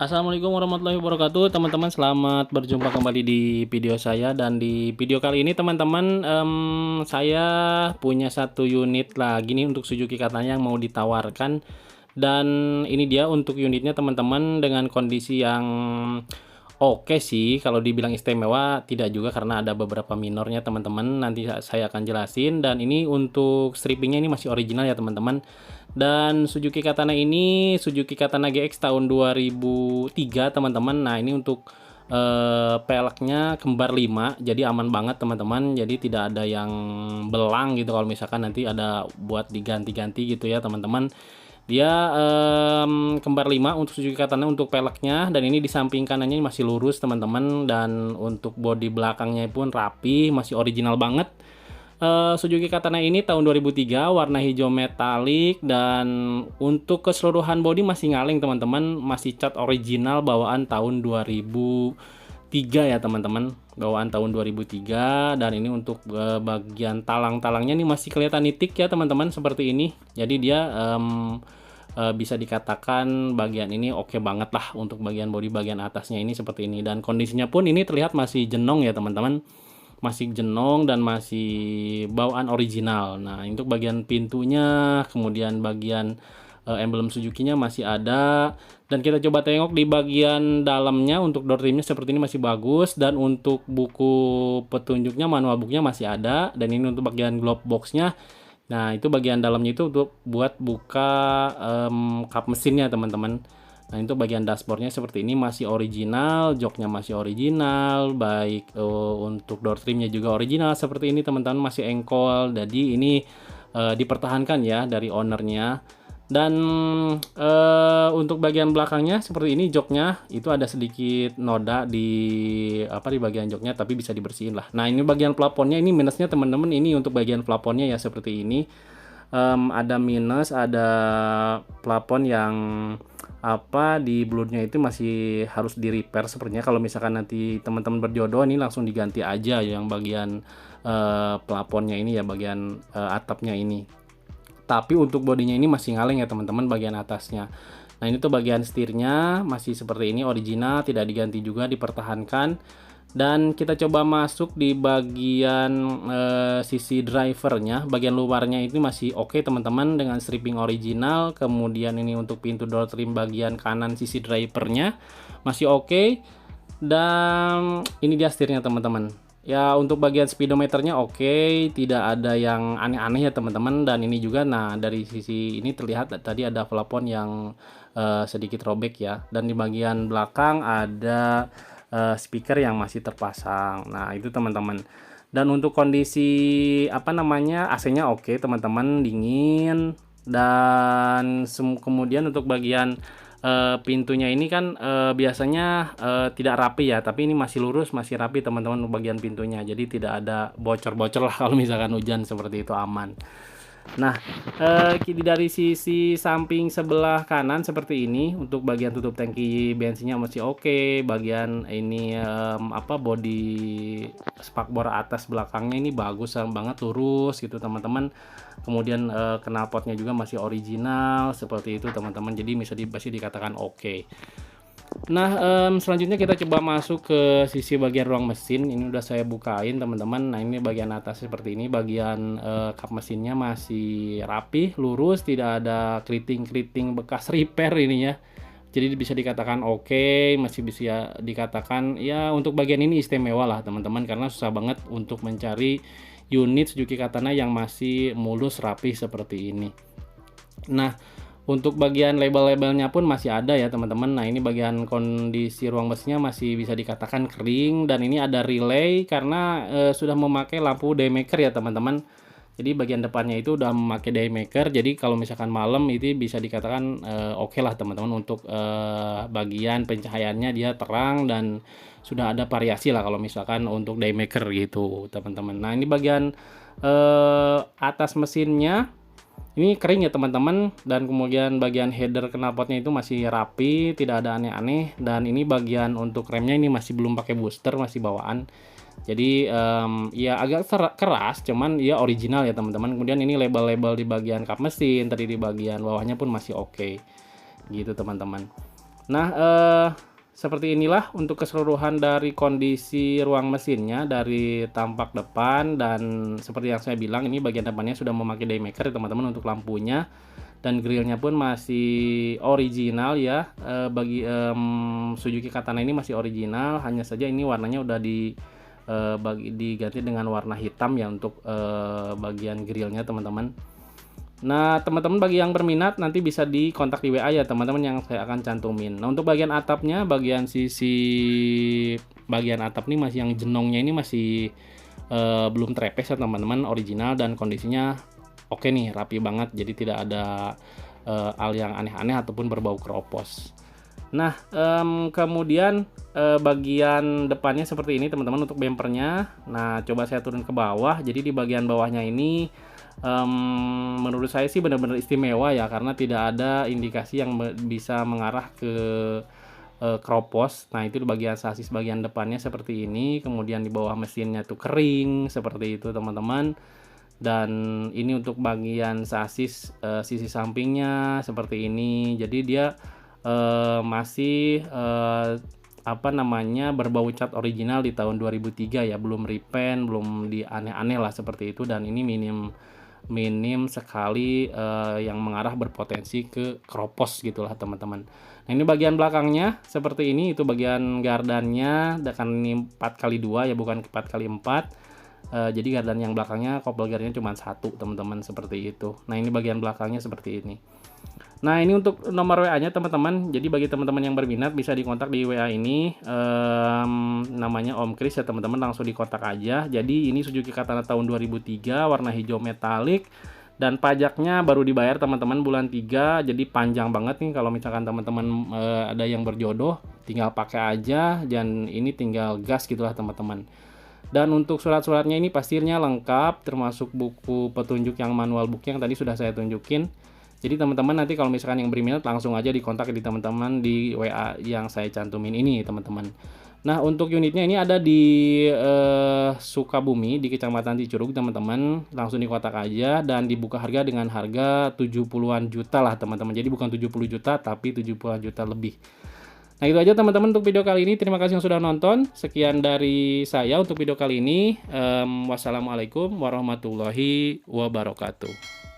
Assalamualaikum warahmatullahi wabarakatuh, teman-teman. Selamat berjumpa kembali di video saya. Dan di video kali ini teman-teman, saya punya satu unit lagi nih untuk Suzuki Katana yang mau ditawarkan. Dan ini dia untuk unitnya teman-teman, dengan kondisi yang oke sih. Kalau dibilang istimewa tidak juga, karena ada beberapa minornya teman-teman. Nanti saya akan jelasin. Dan ini untuk strippingnya ini masih original ya teman-teman. Dan Suzuki Katana ini Suzuki Katana GX tahun 2003 teman-teman. Nah ini untuk peleknya kembar 5, jadi aman banget teman-teman. Jadi tidak ada yang belang gitu kalau misalkan nanti ada buat diganti-ganti gitu ya teman-teman. Dia kembar 5 untuk Suzuki Katana untuk peleknya. Dan ini di samping kanannya masih lurus teman-teman. Dan untuk bodi belakangnya pun rapi, masih original banget. Suzuki Katana ini tahun 2003, warna hijau metalik. Dan untuk keseluruhan bodi masih ngaleng teman-teman, masih cat original bawaan tahun 2003 ya teman-teman, bawaan tahun 2003. Dan ini untuk bagian talang-talangnya ini masih kelihatan nitik ya teman-teman, seperti ini. Jadi dia bisa dikatakan bagian ini oke banget lah untuk bagian bodi bagian atasnya ini seperti ini. Dan kondisinya pun ini terlihat masih jenong ya teman-teman, masih jenong dan masih bawaan original. Nah untuk bagian pintunya, kemudian bagian emblem Suzuki-nya masih ada. Dan kita coba tengok di bagian dalamnya, untuk door trimnya seperti ini masih bagus. Dan untuk buku petunjuknya, manual booknya masih ada. Dan ini untuk bagian glove box-nya. Nah itu bagian dalamnya itu untuk buat buka kap mesinnya teman-teman. Nah itu bagian dashboardnya seperti ini masih original, joknya masih original, baik untuk door trimnya juga original seperti ini teman-teman, masih engkol. Jadi ini dipertahankan ya dari ownernya. Dan untuk bagian belakangnya seperti ini, joknya itu ada sedikit noda di bagian joknya, tapi bisa dibersihin lah. Nah ini bagian plafonnya, ini minusnya teman-teman, ini untuk bagian plafonnya ya seperti ini. Ada minus, ada plafon yang di bloodnya itu masih harus di repair sepertinya. Kalau misalkan nanti teman-teman berjodoh, ini langsung diganti aja yang bagian plafonnya ini ya, bagian atapnya ini. Tapi untuk bodinya ini masih ngaleng ya teman-teman, bagian atasnya. Nah ini tuh bagian setirnya masih seperti ini, original, tidak diganti juga, dipertahankan. Dan kita coba masuk di bagian sisi drivernya, bagian luarnya itu masih oke teman-teman, dengan stripping original. Kemudian ini untuk pintu door trim bagian kanan sisi drivernya masih oke. Dan ini dia setirnya teman-teman. Ya untuk bagian speedometernya oke, tidak ada yang aneh-aneh ya teman-teman. Dan ini juga, nah dari sisi ini terlihat tadi ada plafon yang sedikit robek ya. Dan di bagian belakang ada speaker yang masih terpasang. Nah itu teman-teman. Dan untuk kondisi AC-nya oke teman-teman, dingin. Dan kemudian untuk bagian pintunya ini kan biasanya tidak rapi ya, tapi ini masih lurus, masih rapi teman-teman untuk bagian pintunya. Jadi tidak ada bocor-bocor lah kalau misalkan hujan, seperti itu aman. Nah dari sisi samping sebelah kanan seperti ini, untuk bagian tutup tangki bensinnya masih oke. Bagian ini bodi spakbor atas belakangnya ini bagus banget, lurus gitu teman-teman. Kemudian knalpotnya juga masih original seperti itu teman-teman, jadi masih dikatakan oke. Nah selanjutnya kita coba masuk ke sisi bagian ruang mesin. Ini udah saya bukain teman-teman. Nah ini bagian atas seperti ini, bagian kap mesinnya masih rapi, lurus, tidak ada keriting-keriting bekas repair ini ya. Jadi bisa dikatakan oke, masih bisa dikatakan ya untuk bagian ini istimewa lah teman-teman, karena susah banget untuk mencari unit Suzuki Katana yang masih mulus rapi seperti ini. Nah untuk bagian label-labelnya pun masih ada ya teman-teman. Nah ini bagian kondisi ruang mesinnya masih bisa dikatakan kering. Dan ini ada relay karena sudah memakai lampu daymaker ya teman-teman. Jadi bagian depannya itu udah memakai daymaker, jadi kalau misalkan malam itu bisa dikatakan oke lah teman-teman. Untuk bagian pencahayaannya dia terang dan sudah ada variasi lah kalau misalkan untuk daymaker gitu teman-teman. Nah ini bagian atas mesinnya ini kering ya teman-teman. Dan kemudian bagian header knalpotnya itu masih rapi, tidak ada aneh-aneh. Dan ini bagian untuk remnya ini masih belum pakai booster, masih bawaan. Jadi ya agak keras, cuman ya original ya teman-teman. Kemudian ini label-label di bagian kap mesin, tadi di bagian bawahnya pun masih oke gitu teman-teman. Nah, seperti inilah untuk keseluruhan dari kondisi ruang mesinnya, dari tampak depan, dan seperti yang saya bilang ini bagian depannya sudah memakai daymaker ya teman-teman untuk lampunya, dan grillnya pun masih original ya. Bagi Suzuki Katana ini masih original, hanya saja ini warnanya udah diganti dengan warna hitam ya untuk bagian grillnya teman-teman. Nah, teman-teman bagi yang berminat nanti bisa dikontak di WA ya teman-teman yang saya akan cantumin. Nah, untuk bagian atapnya, bagian atap nih masih yang jenongnya ini masih belum trepes ya teman-teman, original dan kondisinya oke nih, rapi banget. Jadi tidak ada hal yang aneh-aneh ataupun berbau keropos. Nah, kemudian bagian depannya seperti ini teman-teman untuk bempernya. Nah, coba saya turun ke bawah. Jadi di bagian bawahnya ini menurut saya sih benar-benar istimewa ya, karena tidak ada indikasi yang bisa mengarah ke keropos. Nah, itu di bagian sasis bagian depannya seperti ini, kemudian di bawah mesinnya tuh kering seperti itu teman-teman. Dan ini untuk bagian sasis sisi sampingnya seperti ini. Jadi dia masih apa namanya, berbau cat original di tahun 2003 ya, belum repaint, belum di aneh-aneh lah seperti itu. Dan ini minim sekali yang mengarah berpotensi ke keropos gitulah teman-teman. Nah, ini bagian belakangnya seperti ini, itu bagian gardannya, kan ini 4x2 ya, bukan 4x4. Jadi gardan yang belakangnya kopel gardannya cuma satu teman-teman seperti itu. Nah, ini bagian belakangnya seperti ini. Nah, ini untuk nomor WA-nya teman-teman. Jadi bagi teman-teman yang berminat bisa dikontak di WA ini, namanya Om Kris ya teman-teman, langsung dikontak aja. Jadi ini Suzuki Katana tahun 2003 warna hijau metalik, dan pajaknya baru dibayar teman-teman bulan 3. Jadi panjang banget nih kalau misalkan teman-teman ada yang berjodoh, tinggal pakai aja, dan ini tinggal gas gitulah teman-teman. Dan untuk surat-suratnya ini pastinya lengkap, termasuk buku petunjuk yang manual book yang tadi sudah saya tunjukin. Jadi teman-teman nanti kalau misalkan yang berminat langsung aja dikontak di teman-teman di WA yang saya cantumin ini teman-teman. Nah, untuk unitnya ini ada di Sukabumi di Kecamatan Cicurug teman-teman. Langsung dikontak aja dan dibuka harga dengan harga 70-an juta lah teman-teman. Jadi bukan 70 juta tapi 70-an juta lebih. Nah, itu aja teman-teman untuk video kali ini. Terima kasih yang sudah nonton. Sekian dari saya untuk video kali ini. Wassalamualaikum warahmatullahi wabarakatuh.